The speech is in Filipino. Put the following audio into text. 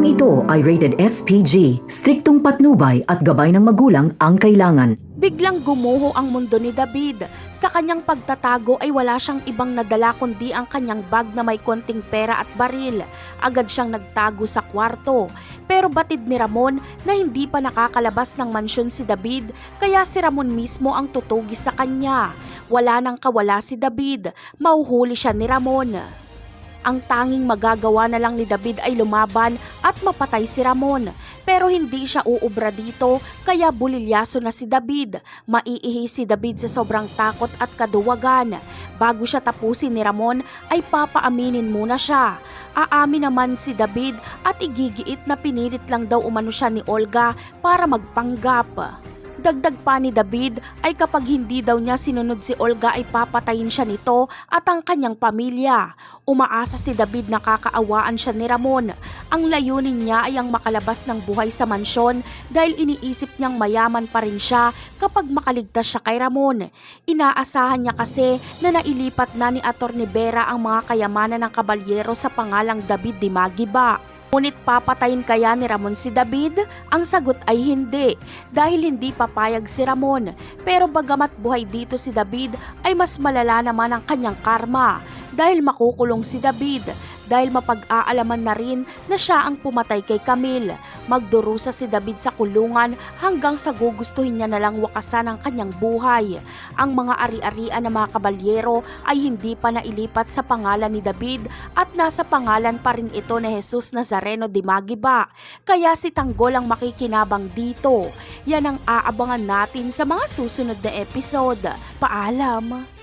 Programang ito ay rated SPG, striktong patnubay at gabay ng magulang ang kailangan. Biglang gumuho ang mundo ni David. Sa kanyang pagtatago ay wala siyang ibang nadala kundi ang kanyang bag na may konting pera at baril. Agad siyang nagtago sa kwarto. Pero batid ni Ramon na hindi pa nakakalabas ng mansyon si David, kaya si Ramon mismo ang tutugis sa kanya. Wala nang kawala si David, mauhuli siya ni Ramon. Ang tanging magagawa na lang ni David ay lumaban at mapatay si Ramon. Pero hindi siya uubra dito, kaya bulilyaso na si David. Maiihi si David sa sobrang takot at kaduwagan. Bago siya tapusin ni Ramon ay papaaminin muna siya. Aamin naman si David at igigiit na pinilit lang daw umano siya ni Olga para magpanggap. Dagdag pa ni David ay kapag hindi daw niya sinunod si Olga ay papatayin siya nito at ang kanyang pamilya. Umaasa si David na kakaawaan siya ni Ramon. Ang layunin niya ay ang makalabas ng buhay sa mansyon dahil iniisip niyang mayaman pa rin siya kapag makaligtas siya kay Ramon. Inaasahan niya kasi na nailipat na ni Atty. Vera ang mga kayamanan ng kabalyero sa pangalang David Dimagiba. Ngunit papatayin kaya ni Ramon si David? Ang sagot ay hindi, dahil hindi papayag si Ramon. Pero bagamat buhay dito si David, ay mas malala naman ang kanyang karma. Dahil makukulong si David, dahil mapag-aalaman na rin na siya ang pumatay kay Camille. Magdurusa si David sa kulungan hanggang sa gugustuhin niya na lang wakasan ang kanyang buhay. Ang mga ari-arian ng mga kabalyero ay hindi pa nailipat sa pangalan ni David at nasa pangalan pa rin ito ni Jesus Nazareno Dimagiba. Kaya si Tanggol ang makikinabang dito. Yan ang aabangan natin sa mga susunod na episode. Paalam!